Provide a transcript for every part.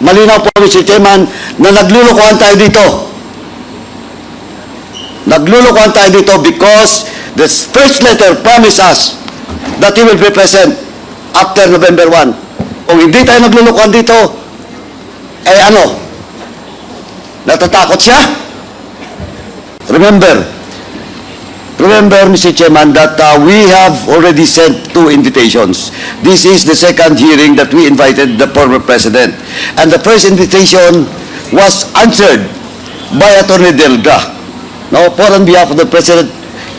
malinaw po, Mr. Chairman, na naglulukuhan tayo dito. Naglulukuhan tayo dito because the first letter promised us that he will be present after November 1. Kung hindi tayo naglulukuhan dito, eh ano? Natatakot siya? Remember, Mr. Chairman, that we have already sent 2 invitations. This is the second hearing that we invited the former president. And the first invitation was answered by Attorney Delga, no, for on behalf of the president,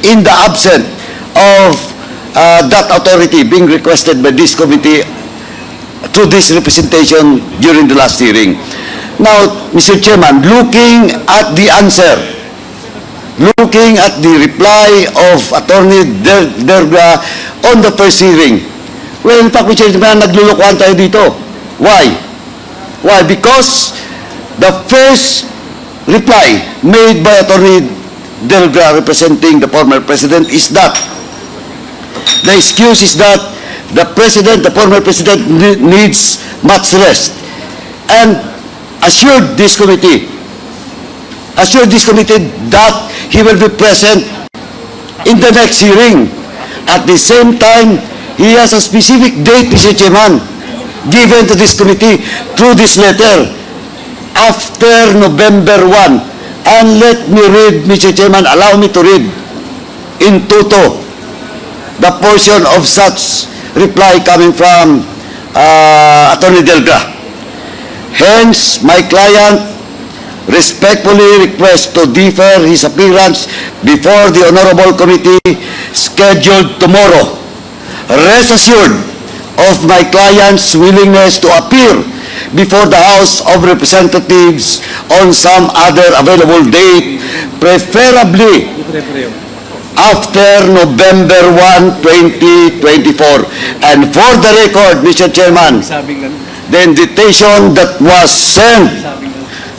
in the absence of that authority being requested by this committee through this representation during the last hearing. Now, Mr. Chairman, looking at the answer, looking at the reply of Attorney Delga on the first hearing, well, in fact, Mr. Chairman, naglulukuhan tayo dito. Why? Why? Because the first reply made by Attorney Delga representing the former president is that the excuse is that the former president needs much rest, and assured this committee that he will be present in the next hearing. At the same time, he has a specific date, Mr. Chairman, given to this committee through this letter, after November 1. And let me read, Mr. Chairman, allow me to read in toto the portion of such reply coming from Attorney Delga. Hence, my client respectfully requests to defer his appearance before the Honorable Committee scheduled tomorrow. Rest assured of my client's willingness to appear before the House of Representatives on some other available date, preferably after November 1, 2024. And for the record, Mr. Chairman, the invitation that was sent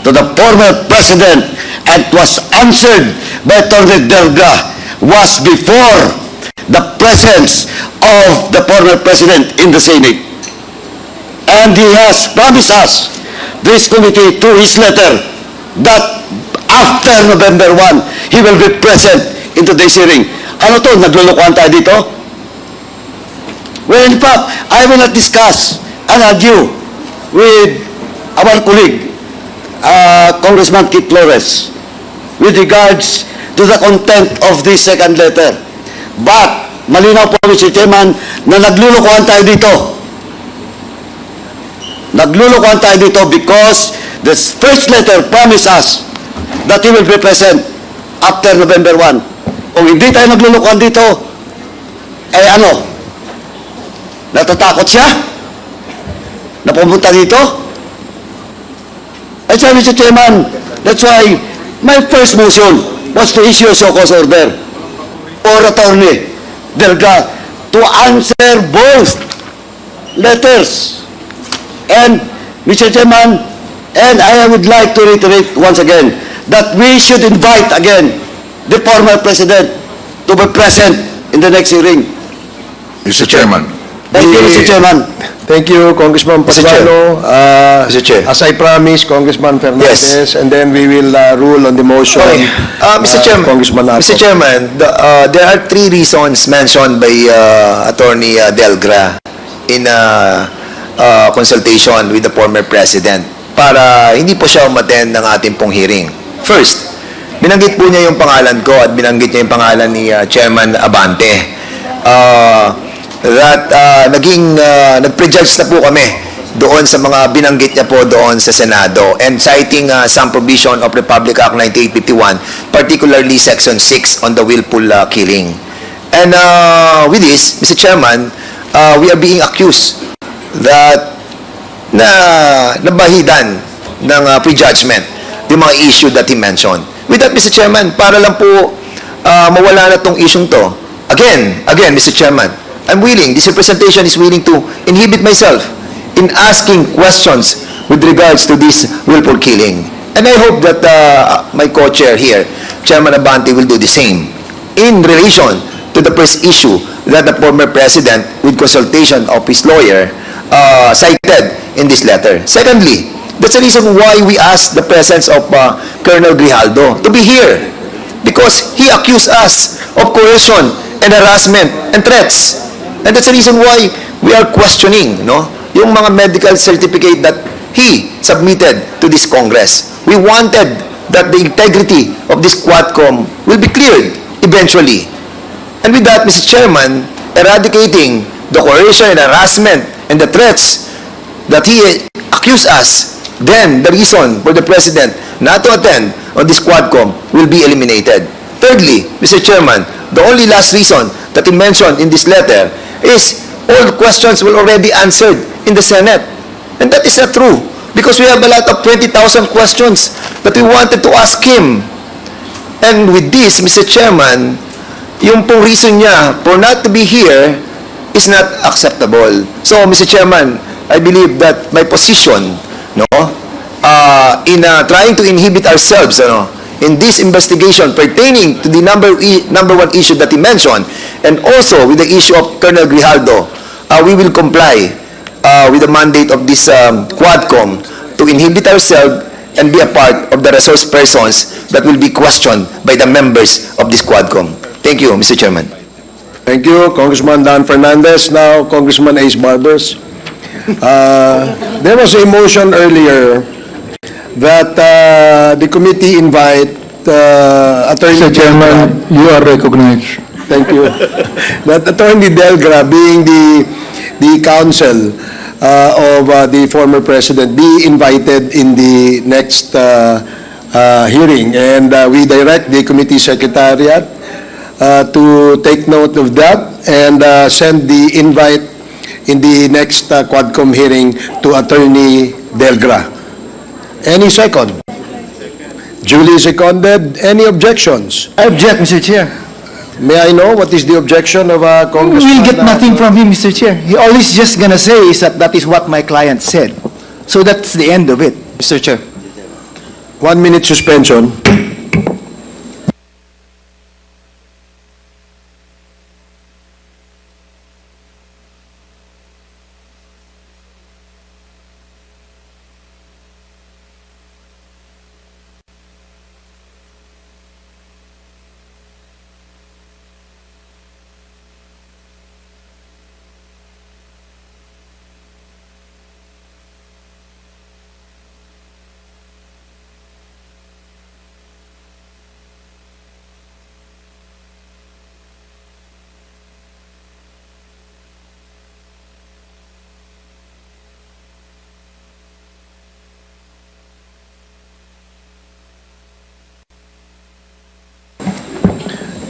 to the former president and was answered by Attorney Delga was before the presence of the former president in the Senate. And he has promised us, this committee, through his letter, that after November 1, he will be present in today's hearing. Ano to? Naglulukuhan tayo dito? Well, in fact, I will not discuss and argue with our colleague, Congressman Kit Flores, with regards to the content of this second letter. But, malinaw po, Mr. Chairman, na naglulukuhan tayo dito. Naglulukuhan tayo dito because the first letter promised us that he will be present after November 1. Kung hindi tayo naglulukuhan dito, eh ano? Natatakot siya? Na pumunta dito? That's why, Mr. Chairman, that's why my first motion was to issue a show-cause order for Attorney Delga to answer both letters. And, Mr. Chairman, and I would like to reiterate once again that we should invite again the former president to be present in the next hearing. Mr. Chairman. Thank you, Mr. Chairman. Thank you, Congressman Paduano. Mr. Chair. As I promised, Congressman Fernandez, Yes. and then we will rule on the motion. Okay. Mr. Chairman, Congressman Arco. Mr. Chairman, there are 3 reasons mentioned by Attorney Delgra in consultation with the former president para hindi po siya umattend ng ating pong hearing. First, binanggit po niya yung pangalan ko at binanggit niya yung pangalan ni Chairman Abante. Nag-prejudge na po kami doon sa mga binanggit niya po doon sa Senado, and citing some provision of Republic Act 9851, particularly Section 6 on the willful killing. And with this, Mr. Chairman, we are being accused that nabahidan ng prejudgment yung mga issue that he mentioned. With that, Mr. Chairman, para lang po mawala na tong issue to, again, Mr. Chairman, I'm willing, this representation is willing to inhibit myself in asking questions with regards to this willful killing. And I hope that my co-chair here, Chairman Abante, will do the same in relation to the first issue that the former president, with consultation of his lawyer, cited in this letter. Secondly, That's the reason why we asked the presence of Colonel Grijaldo to be here. Because he accused us of coercion and harassment and threats. And that's the reason why we are questioning, no, yung mga medical certificate that he submitted to this Congress. We wanted that the integrity of this Quadcom will be cleared eventually. And with that, Mr. Chairman, eradicating the coercion and harassment and the threats that he accused us, then the reason for the President not to attend on this Quadcom will be eliminated. Thirdly, Mr. Chairman, the only last reason that he mentioned in this letter is all the questions were already answered in the Senate. And that is not true, because we have a lot of 20,000 questions that we wanted to ask him. And with this, Mr. Chairman, yung pong reason niya for not to be here is not acceptable. So, Mr. Chairman, I believe that my position, no, in trying to inhibit ourselves, in this investigation pertaining to the number one issue that he mentioned, and also with the issue of Colonel Grijaldo, we will comply with the mandate of this Quadcom to inhibit ourselves and be a part of the resource persons that will be questioned by the members of this Quadcom. Thank you, Mr. Chairman. Thank you, Congressman Dan Fernandez. Now, Congressman Ace Barbers. There was a motion earlier that the committee invite Attorney Mr. Chairman, you are recognized. Thank you. That Attorney Delgra, being the counsel of the former president, be invited in the next hearing, and we direct the committee secretariat to take note of that and send the invite in the next Quadcom hearing to Attorney Delgra. Any second? Duly seconded. Any objections? I object, Mr. Chair. May I know what is the objection of Congressman? We'll get nothing from him, Mr. Chair. He always just gonna say is that is what my client said. So that's the end of it, Mr. Chair. 1 minute suspension.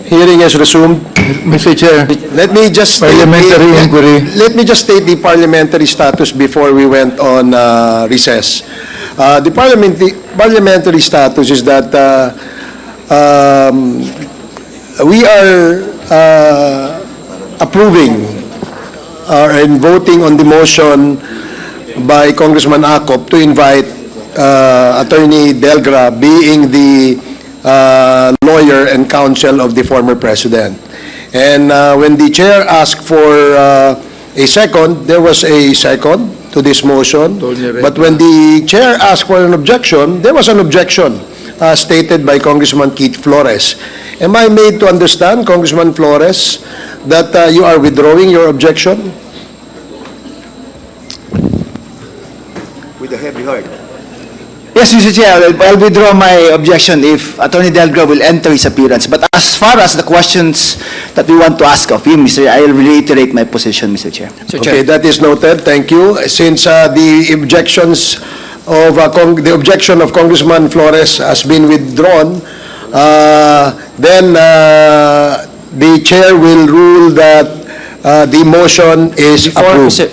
Hearing is resumed. Mr. Chair, Let me just state Parliamentary inquiry. Let me just state the parliamentary status before we went on recess. The parliamentary status is that we are approving and voting on the motion by Congressman Acop to invite Attorney Delgra, being the lawyer and counsel of the former president. And when the chair asked for a second, there was a second to this motion. But when the chair asked for an objection, there was an objection stated by Congressman Keith Flores. Am I made to understand, Congressman Flores, that you are withdrawing your objection? With a heavy heart. Yes, Mr. Chair, I'll withdraw my objection if Attorney Delgra will enter his appearance. But as far as the questions that we want to ask of him, Mr. I'll reiterate my position, Mr. Chair. Okay, that is noted. Thank you. Since the objections of the objection of Congressman Flores has been withdrawn, then the chair will rule that the motion is approved.